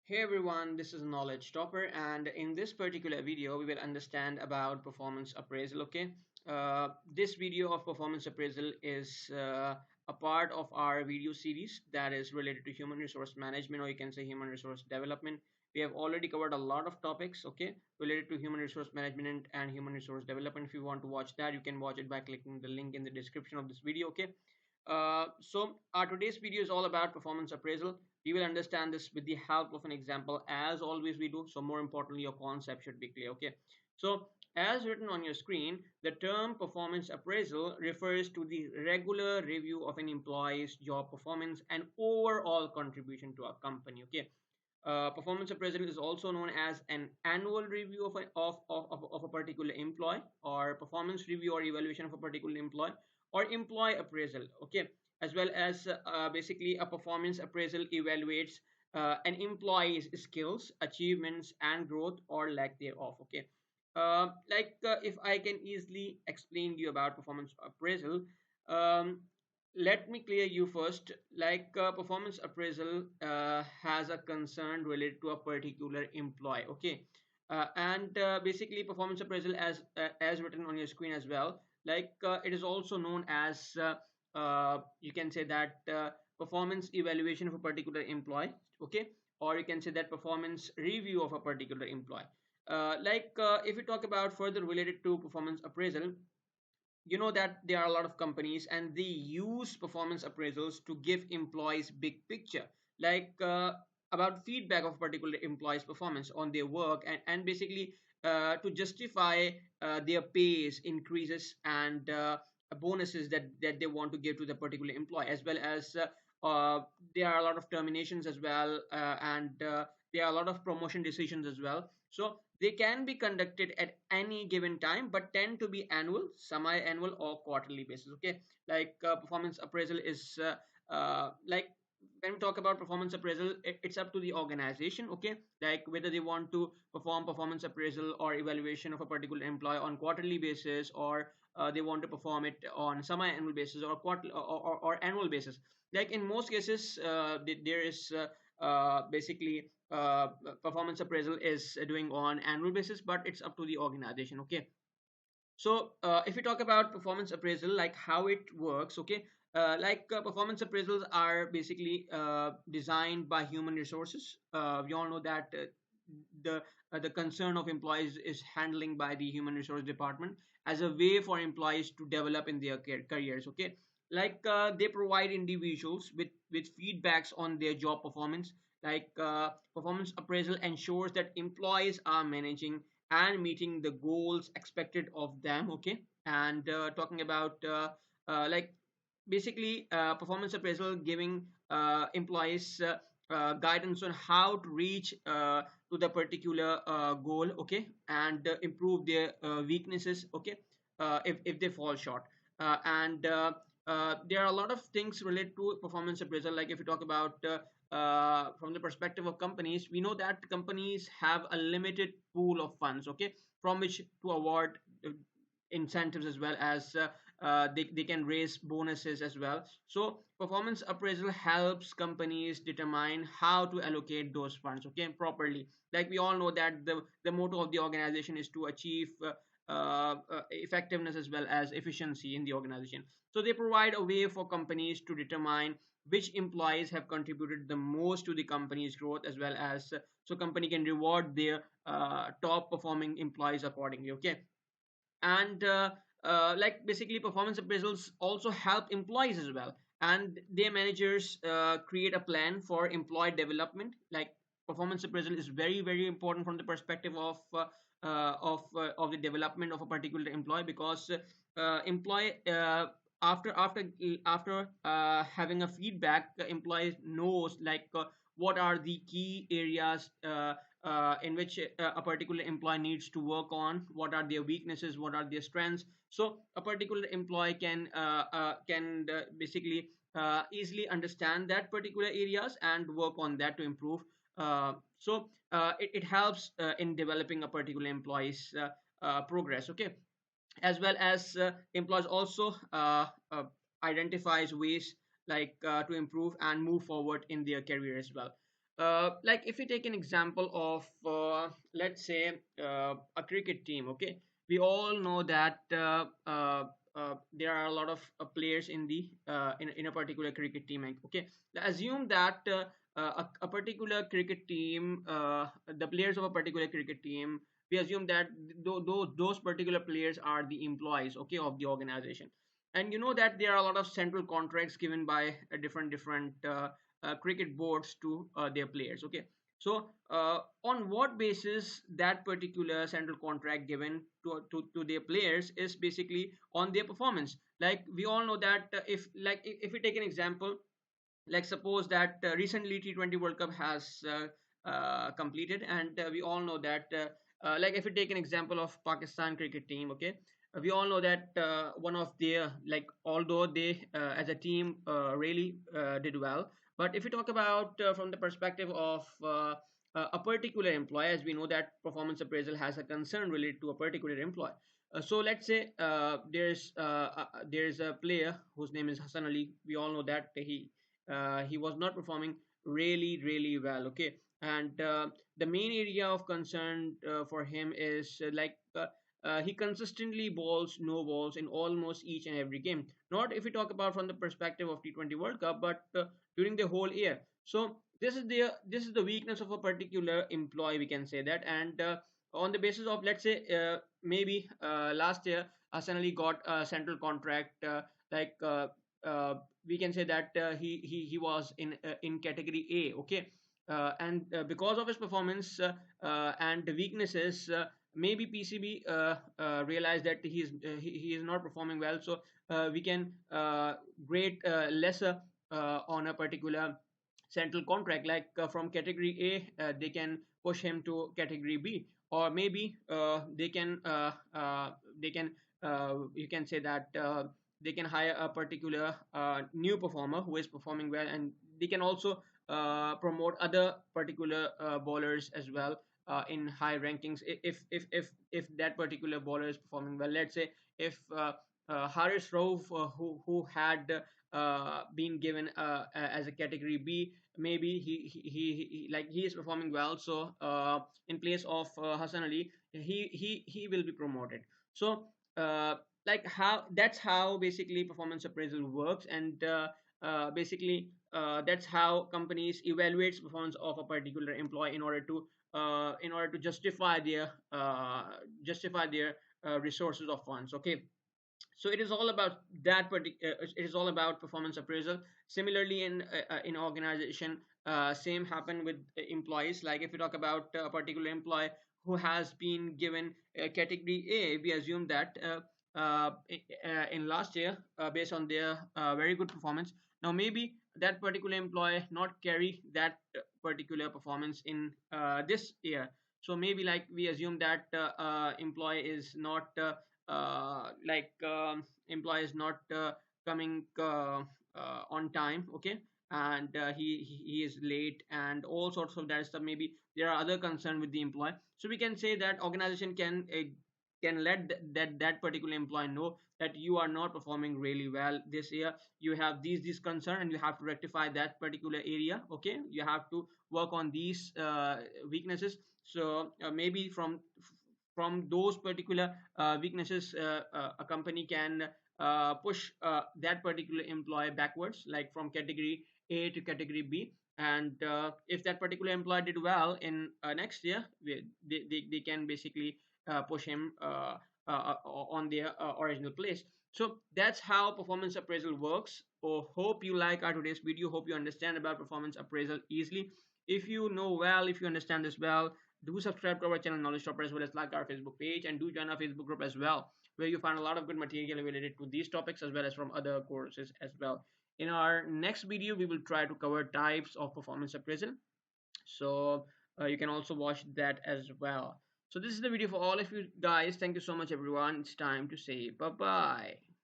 Hey everyone, this is Knowledge Topper, and in this particular video, we will understand about performance appraisal. Okay, this video of performance appraisal is a part of our video series that is related to human resource management, or you can say human resource development. We have already covered a lot of topics, okay, related to human resource management and human resource development. If you want to watch that, you can watch it by clicking the link in the description of this video. Okay, so our today's video is all about performance appraisal. We will understand this with the help of an example, as always we do. So more importantly, your concept should be clear. Okay, so as written on your screen, the term performance appraisal refers to the regular review of an employee's job performance and overall contribution to a company. Okay, performance appraisal is also known as an annual review of a particular employee, or performance review or evaluation of a particular employee, or employee appraisal. Okay, as well as basically a performance appraisal evaluates an employee's skills, achievements, and growth or lack thereof. Okay, if I can easily explain to you about performance appraisal, um, let me clear you first. Performance appraisal has a concern related to a particular employee. Okay, and basically performance appraisal, as written on your screen as well, it is also known as you can say that performance evaluation of a particular employee. Okay, or you can say that performance review of a particular employee. If we talk about further related to performance appraisal, you know that there are a lot of companies and they use performance appraisals to give employees big picture, like about feedback of particular employees performance on their work, and basically to justify their pays increases and bonuses that they want to give to the particular employee, as well as there are a lot of terminations as well, and there are a lot of promotion decisions as well. So they can be conducted at any given time, but tend to be annual, semi-annual, or quarterly basis. Okay, performance appraisal is when we talk about performance appraisal, it's up to the organization. Okay, like whether they want to perform performance appraisal or evaluation of a particular employee on quarterly basis, or they want to perform it on semi-annual basis, or quarter or annual basis. Like in most cases, there is basically performance appraisal is doing on annual basis, but it's up to the organization. Okay, so if we talk about performance appraisal, like how it works. Okay, performance appraisals are basically designed by human resources. We all know that the concern of employees is handling by the human resource department as a way for employees to develop in their careers. Okay, they provide individuals with feedbacks on their job performance. Performance appraisal ensures that employees are managing and meeting the goals expected of them. Okay, and talking about basically performance appraisal giving employees guidance on how to reach to the particular goal. Okay, and improve their weaknesses. Okay, if they fall short, and there are a lot of things related to performance appraisal. Like if you talk about from the perspective of companies, we know that companies have a limited pool of funds. Okay, from which to award incentives, as well as they can raise bonuses as well. So performance appraisal helps companies determine how to allocate those funds, okay, properly. Like we all know that the motto of the organization is to achieve effectiveness as well as efficiency in the organization. So they provide a way for companies to determine which employees have contributed the most to the company's growth, as well as so company can reward their top performing employees accordingly. Okay, and basically performance appraisals also help employees as well, and their managers create a plan for employee development. Like performance appraisal is very very important from the perspective of the development of a particular employee, because employee after having a feedback, the employee knows what are the key areas in which a particular employee needs to work on, what are their weaknesses, what are their strengths. So a particular employee can basically easily understand that particular areas and work on that to improve. It helps in developing a particular employee's progress. Okay, as well as employees also identifies ways to improve and move forward in their career as well. like if we take an example of let's say a cricket team, okay, we all know that there are a lot of players in the in a particular cricket team, okay. Assume that a particular cricket team, the players of a particular cricket team, we assume that those particular players are the employees, okay, of the organization. And you know that there are a lot of central contracts given by different cricket boards to their players, okay. So on what basis that particular central contract given to their players is basically on their performance. Like we all know that if we take an example, like suppose that recently T20 World Cup has completed, and we all know that like if we take an example of Pakistan cricket team, okay, we all know that one of their, like although they as a team really did well, but if we talk about from the perspective of a particular employee, as we know that performance appraisal has a concern related to a particular employee. So let's say there's a player whose name is Hassan Ali. We all know that he was not performing really well, okay. And the main area of concern for him is he consistently bowls no balls in almost each and every game. Not if we talk about from the perspective of T20 World Cup, but during the whole year. So this is the weakness of a particular employee, we can say that. And on the basis of, let's say maybe last year Hassan Ali got a central contract, like we can say that he was in category A, okay. And because of his performance and the weaknesses, maybe PCB realized that he is not performing well, so we can grade lesser on a particular central contract, like from category A they can push him to category B, or maybe they can you can say that they can hire a particular new performer who is performing well, and they can also promote other particular bowlers as well in high rankings, if that particular bowler is performing well. Let's say if Haris Rauf, who had been given as a category B, maybe he is performing well, so in place of Hassan Ali, he will be promoted. So uh, like how that's how basically performance appraisal works. And basically that's how companies evaluates performance of a particular employee in order to justify their resources of funds, okay. So it is all about it is all about performance appraisal. Similarly in organization, same happen with employees. Like if we talk about a particular employee who has been given category A, we assume that in last year, based on their very good performance, now maybe that particular employee not carry that particular performance in this year. So maybe like we assume that employee is not employee is not coming on time, okay. And he is late and all sorts of that stuff. Maybe there are other concern with the employee, so we can say that organization can let that particular employee know that you are not performing really well this year. You have these concern, and you have to rectify that particular area, okay. You have to work on these weaknesses. So maybe from those particular weaknesses, a company can push that particular employee backwards, like from category A to category B. And if that particular employee did well in next year, they can basically push him on their original place. So that's how performance appraisal works. Oh, hope you like our today's video. Hope you understand about performance appraisal easily. If you know well, if you understand this well, do subscribe to our channel Knowledge Topper, as well as like our Facebook page, and do join our Facebook group as well, where you find a lot of good material related to these topics as well as from other courses as well. In our next video, we will try to cover types of performance appraisal, so you can also watch that as well. So this is the video for all of you guys. Thank you so much everyone. It's time to say bye bye.